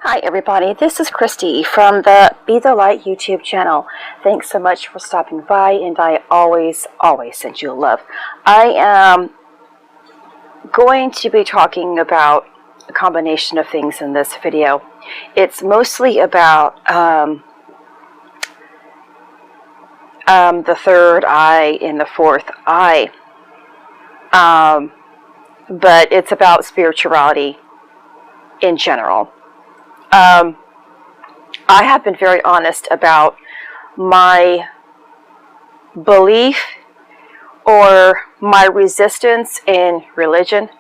Hi everybody, this is Christy from the Be the Light YouTube channel. Thanks so much for stopping by, and I always send you love. I am going to be talking about a combination of things in this video. It's mostly about the third eye and the fourth eye, but it's about spirituality in general. I have been very honest about my belief or my resistance in religion,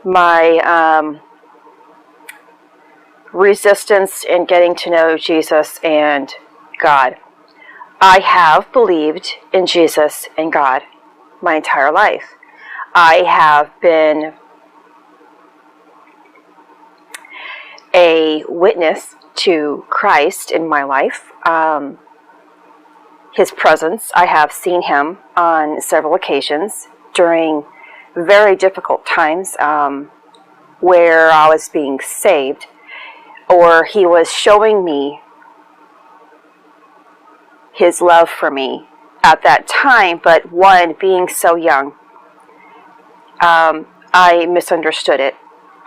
my resistance in getting to know Jesus and God. I have believed in Jesus and God my entire life. I have been a witness to Christ in my life, His presence. I have seen Him on several occasions during very difficult times where I was being saved, or He was showing me His love for me at that time. But one, being so young, I misunderstood it.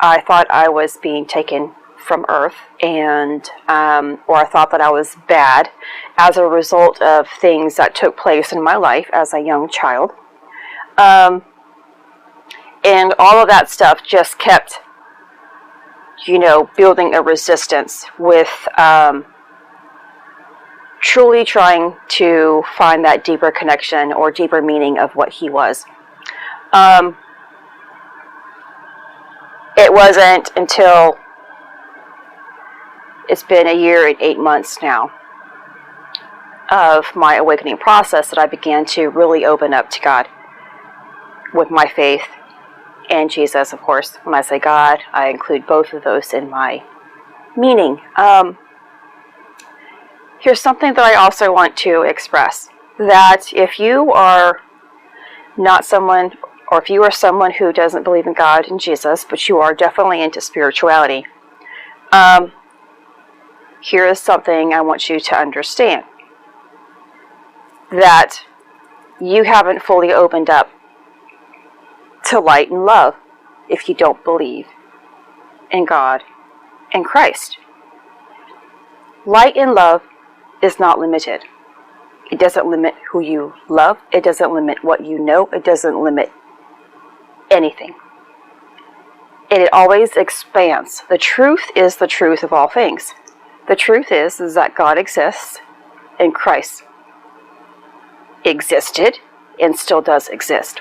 I thought I was being taken from earth, and or I thought that I was bad as a result of things that took place in my life as a young child, and all of that stuff just kept, building a resistance with truly trying to find that deeper connection or deeper meaning of what He was. It wasn't until it's been a year and 8 months now of my awakening process that I began to really open up to God with my faith and Jesus, of course. When I say God, I include both of those in my meaning. Here's something that I also want to express, that if you are not someone, or if you are someone who doesn't believe in God and Jesus, but you are definitely into spirituality, here is something I want you to understand, that you haven't fully opened up to light and love if you don't believe in God and Christ. Light and love is not limited. It doesn't limit who you love. It doesn't limit what you know. It doesn't limit anything. It always expands. The truth is the truth of all things. The truth is that God exists and Christ existed and still does exist.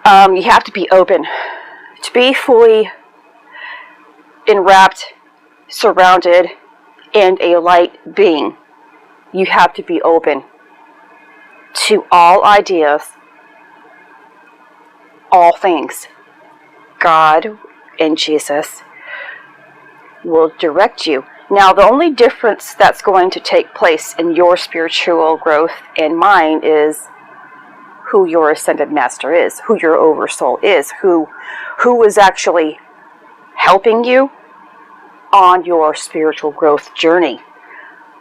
You have to be open to be fully enwrapped, surrounded in a light being. You have to be open to all ideas, all things. God and Jesus will direct you. Now, the only difference that's going to take place in your spiritual growth and mine is who your ascended master is, who your oversoul is, who is actually helping you on your spiritual growth journey.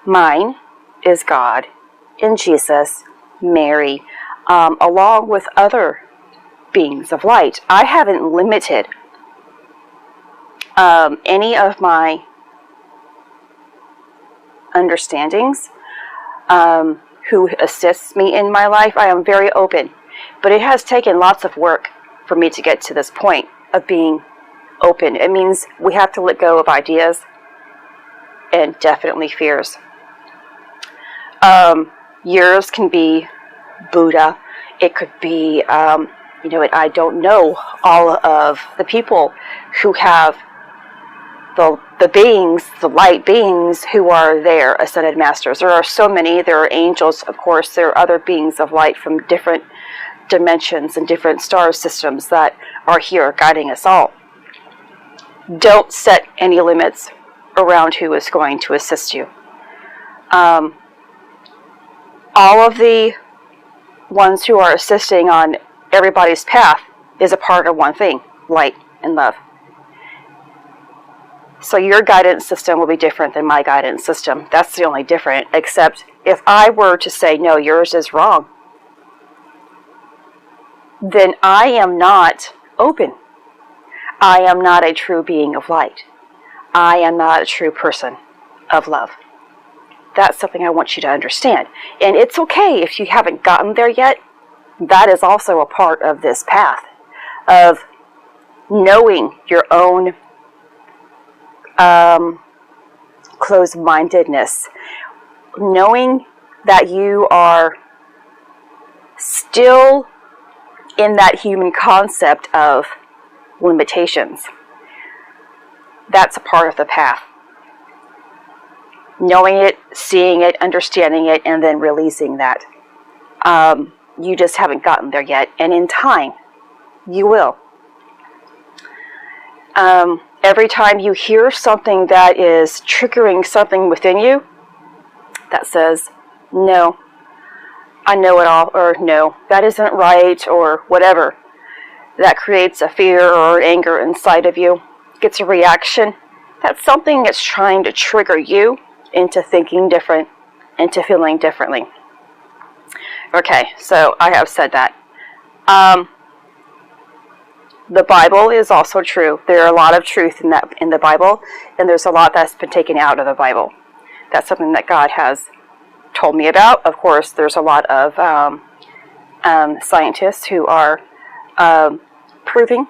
Mine is God and Jesus, Mary, along with other beings of light. I haven't limited any of my understandings, who assists me in my life. I am very open, but it has taken lots of work for me to get to this point of being open. It means we have to let go of ideas and definitely fears. Yours can be Buddha. It could be, I don't know all of the people who have the beings, the light beings who are there, ascended masters. There are so many. There are angels, of course. There are other beings of light from different dimensions and different star systems that are here guiding us all. Don't set any limits around who is going to assist you. All of the ones who are assisting on everybody's path is a part of one thing: light and love. So your guidance system will be different than my guidance system. That's the only difference, except if I were to say, no, yours is wrong, then I am not open. I am not a true being of light. I am not a true person of love. That's something I want you to understand. And it's okay if you haven't gotten there yet. That is also a part of this path of knowing your own closed-mindedness, knowing that you are still in that human concept of limitations. That's a part of the path. Knowing it, seeing it, understanding it, and then releasing that. You just haven't gotten there yet, and in time, you will. Every time you hear something that is triggering something within you that says, no, I know it all, or no, that isn't right, or whatever, that creates a fear or anger inside of you, gets a reaction, that's something that's trying to trigger you into thinking different, into feeling differently. Okay, so I have said that. The Bible is also true. There are a lot of truth in the Bible, and there's a lot that's been taken out of the Bible. That's something that God has told me about. Of course, there's a lot of scientists who are proving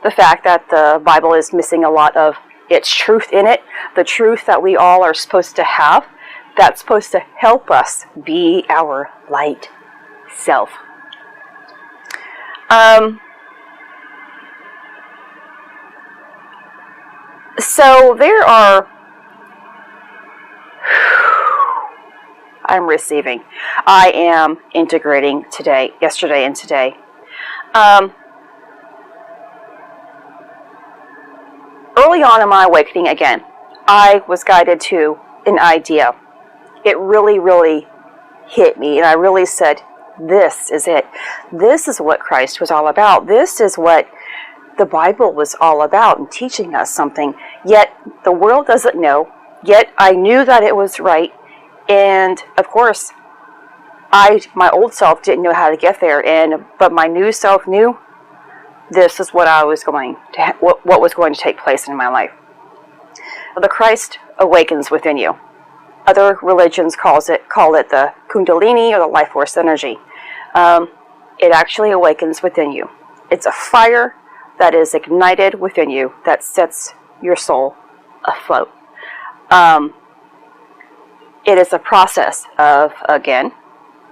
the fact that the Bible is missing a lot of its truth in it. The truth that we all are supposed to have, that's supposed to help us be our light self. So there are, I'm receiving. I am integrating today, yesterday and today. Early on in my awakening, again, I was guided to an idea. It really, really hit me, and I really said, this is it. This is what Christ was all about. This is what the Bible was all about, and teaching us something. Yet the world doesn't know. Yet I knew that it was right. And of course, my old self didn't know how to get there, but my new self knew this is what I was going to, what was going to take place in my life. The Christ awakens within you. Other religions call it the Kundalini, or the life force energy. It actually awakens within you. It's a fire that is ignited within you that sets your soul afloat. It is a process of, again,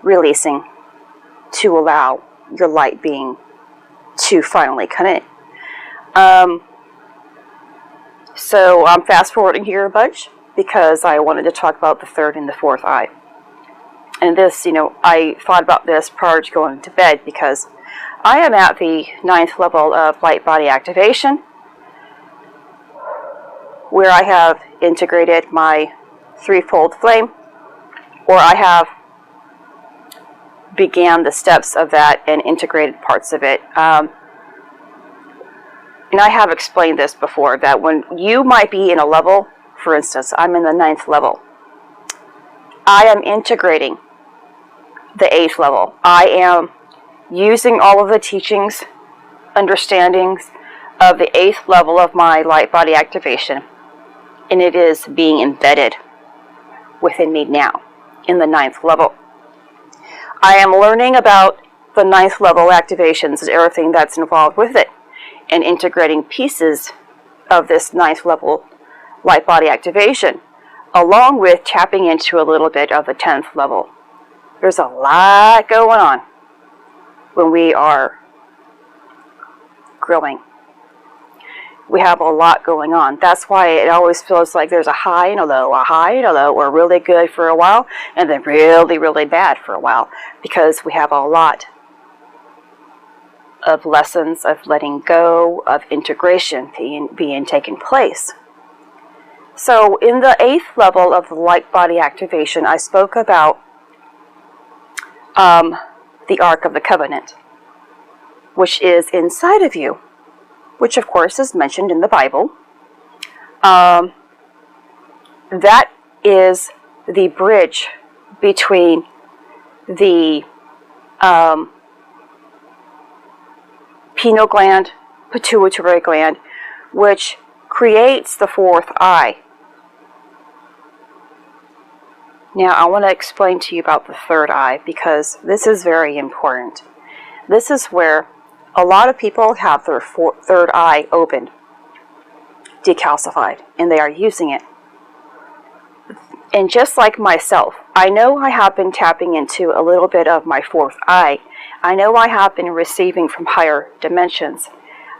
releasing to allow your light being to finally come in. So I'm fast forwarding here a bunch because I wanted to talk about the third and the fourth eye. And this, I thought about this prior to going to bed because I am at the 9th level of light body activation, where I have integrated my threefold flame, or I have began the steps of that and integrated parts of it. And I have explained this before, that when you might be in a level, for instance, I'm in the 9th level, I am integrating the 8th level. I am using all of the teachings, understandings of the 8th level of my light body activation, and it is being embedded within me now in the 9th level. I am learning about the 9th level activations and everything that's involved with it, and integrating pieces of this 9th level light body activation, along with tapping into a little bit of the 10th level. There's a lot going on when we are growing. We have a lot going on. That's why it always feels like there's a high and a low, or really good for a while, and then really, really bad for a while, because we have a lot of lessons of letting go, of integration being taken place. So in the 8th level of the light body activation, I spoke about the Ark of the Covenant, which is inside of you, which of course is mentioned in the Bible. That is the bridge between the pineal gland, pituitary gland, which creates the fourth eye. Now I want to explain to you about the third eye, because this is very important. This is where a lot of people have their third eye open, decalcified, and they are using it. And just like myself, I know I have been tapping into a little bit of my fourth eye. I know I have been receiving from higher dimensions.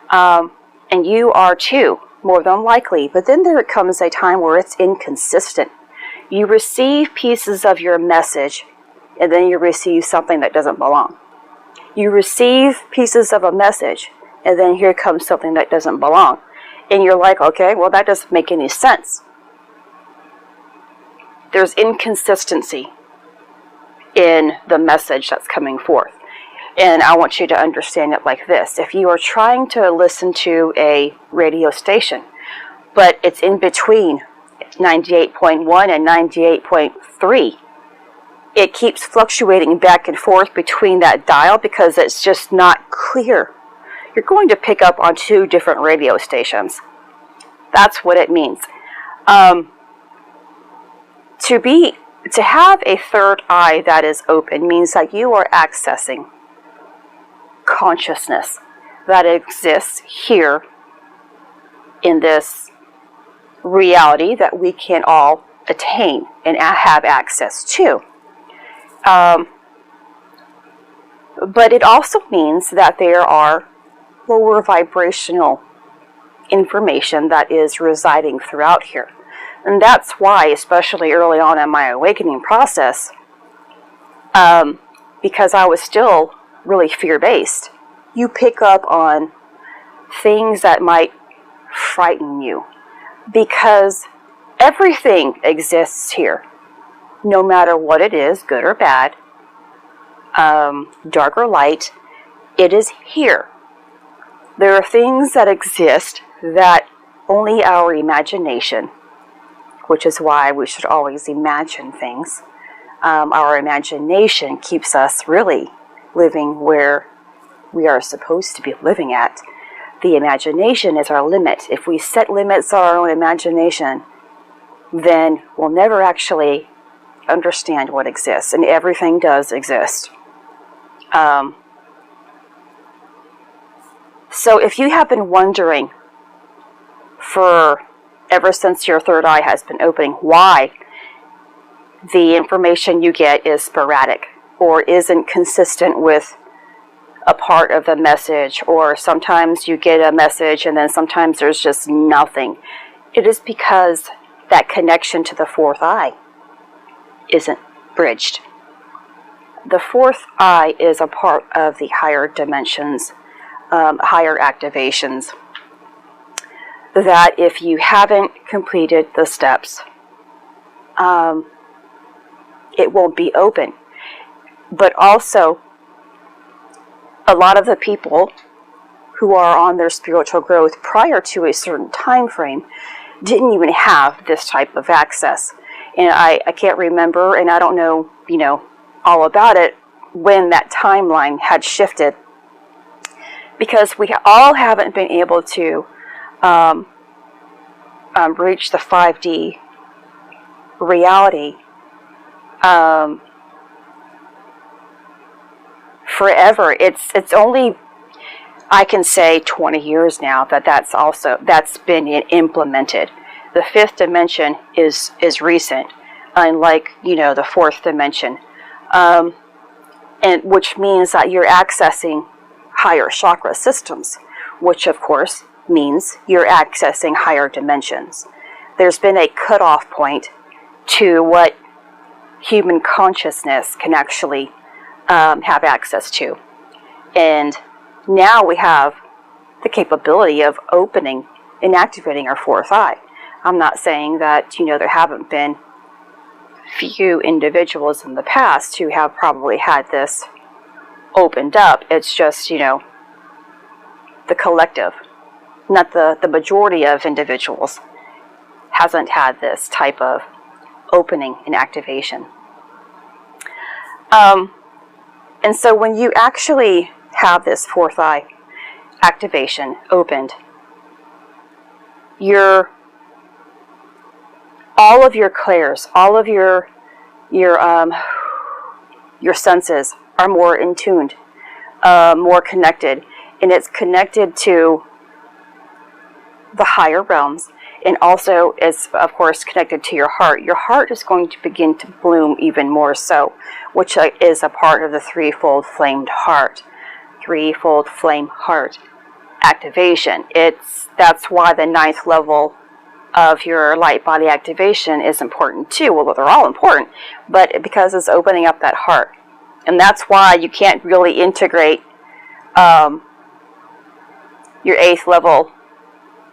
And you are too, more than likely. But then there comes a time where it's inconsistent. You receive pieces of your message, and then you receive something that doesn't belong. You receive pieces of a message, and then here comes something that doesn't belong. And you're like, okay, well, that doesn't make any sense. There's inconsistency in the message that's coming forth. And I want you to understand it like this. If you are trying to listen to a radio station, but it's in between 98.1 and 98.3, it keeps fluctuating back and forth between that dial because it's just not clear. You're going to pick up on two different radio stations. That's what it means. To have a third eye that is open means that you are accessing consciousness that exists here in this reality that we can all attain and have access to. But it also means that there are lower vibrational information that is residing throughout here. And that's why, especially early on in my awakening process, because I was still really fear-based, you pick up on things that might frighten you, because everything exists here, no matter what it is, good or bad, dark or light, it is here. There are things that exist that only our imagination, which is why we should always imagine things. Our imagination keeps us really living where we are supposed to be living at. The imagination is our limit. If we set limits on our own imagination, then we'll never actually understand what exists, and everything does exist. So if you have been wondering ever since your third eye has been opening, why the information you get is sporadic or isn't consistent with a part of the message, or sometimes you get a message and then sometimes there's just nothing, it is because that connection to the fourth eye isn't bridged. The fourth eye is a part of the higher dimensions, higher activations, that if you haven't completed the steps, it won't be open. But also, a lot of the people who are on their spiritual growth prior to a certain time frame didn't even have this type of access. And I can't remember, and I don't know, all about it, when that timeline had shifted, because we all haven't been able to reach the 5D reality forever. It's only, I can say, 20 years now that's been implemented. The fifth dimension is recent, unlike the fourth dimension, and which means that you're accessing higher chakra systems, which of course means you're accessing higher dimensions. There's been a cutoff point to what human consciousness can actually have access to. And now we have the capability of opening and activating our fourth eye. I'm not saying that, there haven't been few individuals in the past who have probably had this opened up. It's just, the collective, not the majority of individuals. hasn't had this type of opening and activation. And so when you actually have this fourth eye activation opened, all of your clairs, all of your senses are more in tuned, more connected, and it's connected to the higher realms, and also is, of course, connected to your heart. Your heart is going to begin to bloom even more so, which is a part of the threefold flamed heart. Threefold flame heart activation. That's why the 9th level of your light body activation is important too. Well, they're all important, but because it's opening up that heart. And that's why you can't really integrate your 8th level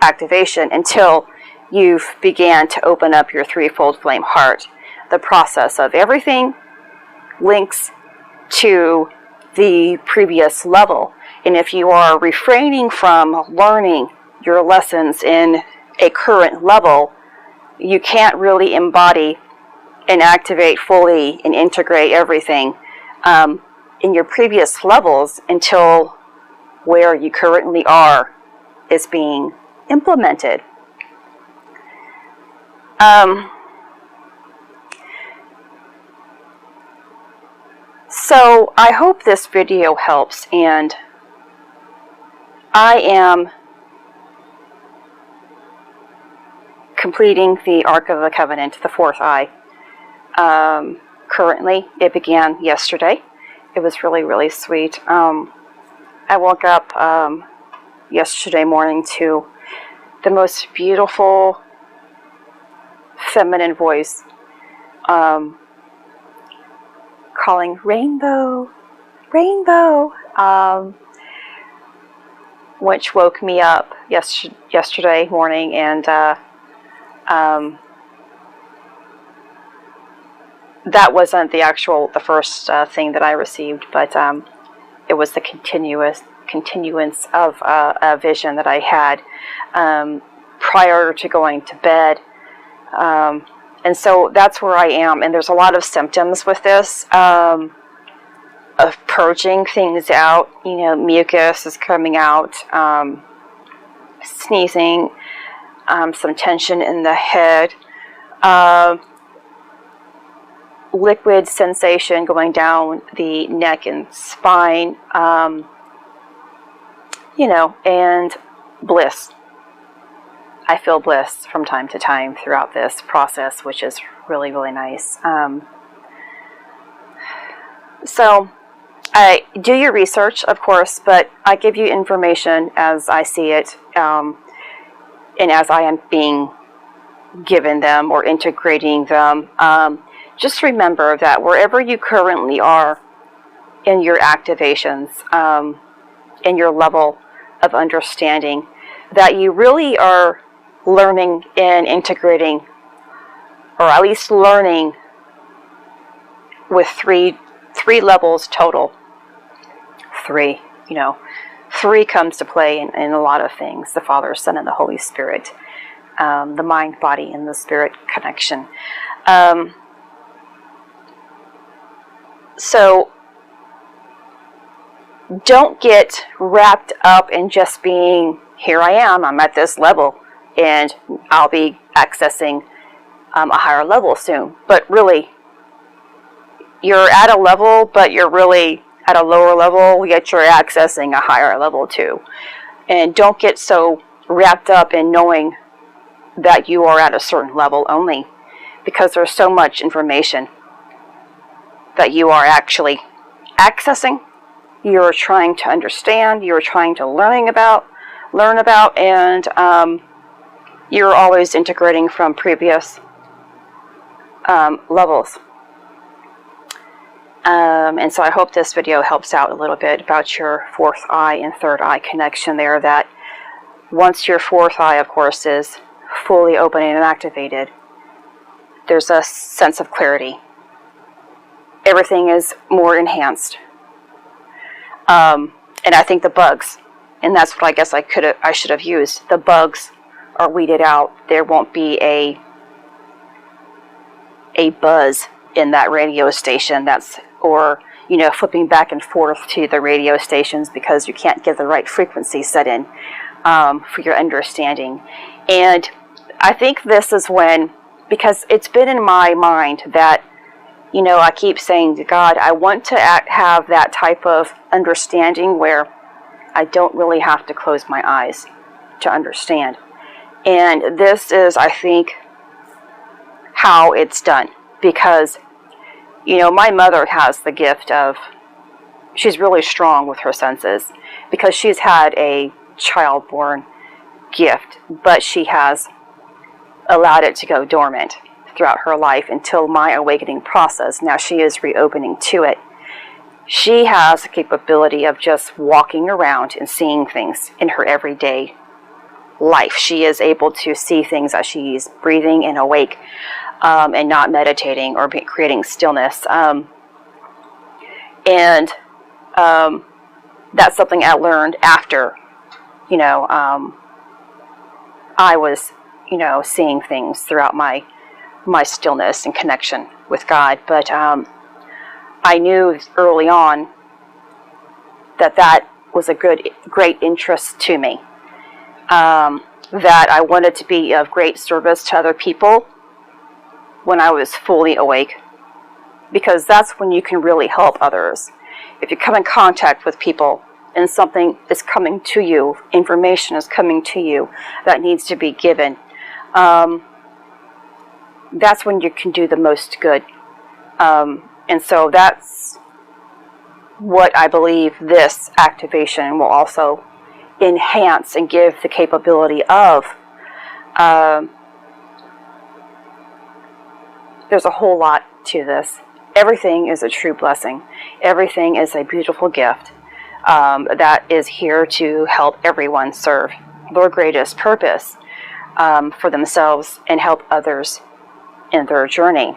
activation until you've began to open up your threefold flame heart. The process of everything links to the previous level. And if you are refraining from learning your lessons in a current level, you can't really embody and activate fully and integrate everything in your previous levels until where you currently are is being implemented. So I hope this video helps, and I am completing the Ark of the Covenant, the fourth eye. Currently, it began yesterday. It was really, really sweet. I woke up yesterday morning to the most beautiful feminine voice calling rainbow, rainbow, which woke me up yesterday morning, and that wasn't the first thing that I received, but it was the continuance of a vision that I had prior to going to bed. And so that's where I am, and there's a lot of symptoms with this, of purging things out. You know, mucus is coming out, sneezing, some tension in the head, liquid sensation going down the neck and spine, and bliss. I feel bliss from time to time throughout this process, which is really, really nice. So I do your research, of course, but I give you information as I see it, and as I am being given them or integrating them. Just remember that wherever you currently are in your activations, in your level of understanding, that you really are learning and integrating, or at least learning with three levels total. Three comes to play in a lot of things: the Father, Son, and the Holy Spirit, the mind, body, and the spirit connection. So don't get wrapped up in just being, here I am, I'm at this level, and I'll be accessing a higher level soon. But really, you're at a level, but you're really at a lower level, yet you're accessing a higher level too. And don't get so wrapped up in knowing that you are at a certain level only, because there's so much information that you are actually accessing, you're trying to understand, you're trying to learn about, and you're always integrating from previous levels. And so I hope this video helps out a little bit about your fourth eye and third eye connection there, that once your fourth eye, of course, is fully open and activated, there's a sense of clarity. Everything is more enhanced. And I think the bugs, and that's what I guess I should have used, the bugs are weeded out, there won't be a buzz in that radio station or flipping back and forth to the radio stations because you can't get the right frequency set in for your understanding. And I think this is when, because it's been in my mind that, I keep saying to God, I want to have that type of understanding where I don't really have to close my eyes to understand. And this is, I think, how it's done. Because, my mother has the gift of, she's really strong with her senses because she's had a child-born gift, but she has allowed it to go dormant throughout her life until my awakening process. Now she is reopening to it. She has the capability of just walking around and seeing things in her everyday life. She is able to see things as she's breathing and awake and not meditating or creating stillness. And that's something I learned after, I was, seeing things throughout my stillness and connection with God. But I knew early on that was a great interest to me. That I wanted to be of great service to other people when I was fully awake, because that's when you can really help others. If you come in contact with people and something is coming to you, information is coming to you that needs to be given, that's when you can do the most good. And so that's what I believe this activation will also enhance and give the capability of. There's a whole lot to this. Everything is a true blessing. Everything is a beautiful gift that is here to help everyone serve their greatest purpose for themselves and help others in their journey.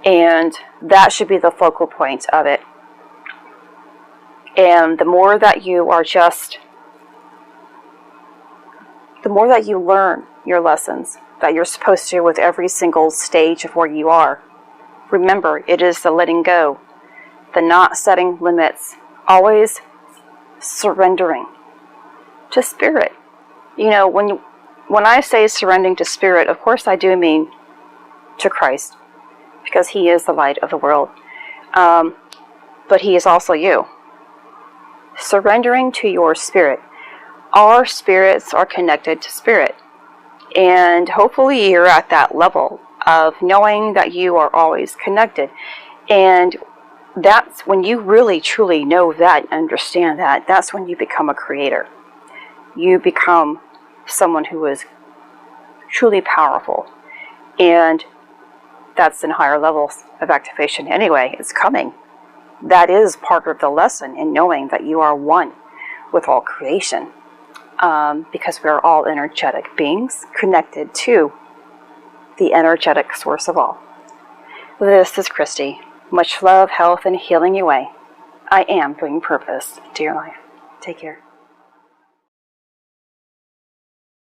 And that should be the focal point of it. And the more that you learn your lessons that you're supposed to with every single stage of where you are, remember, it is the letting go, the not setting limits, always surrendering to Spirit. When I say surrendering to Spirit, of course I do mean to Christ, because He is the light of the world. But He is also you. Surrendering to your spirit. Our spirits are connected to Spirit. And hopefully you're at that level of knowing that you are always connected. And that's when you really truly know that and understand that. That's when you become a creator. You become someone who is truly powerful. And that's in higher levels of activation anyway. It's coming. That is part of the lesson in knowing that you are one with all creation. Because we are all energetic beings connected to the energetic source of all. This is Christy. Much love, health, and healing your way. I am bringing purpose to your life. Take care.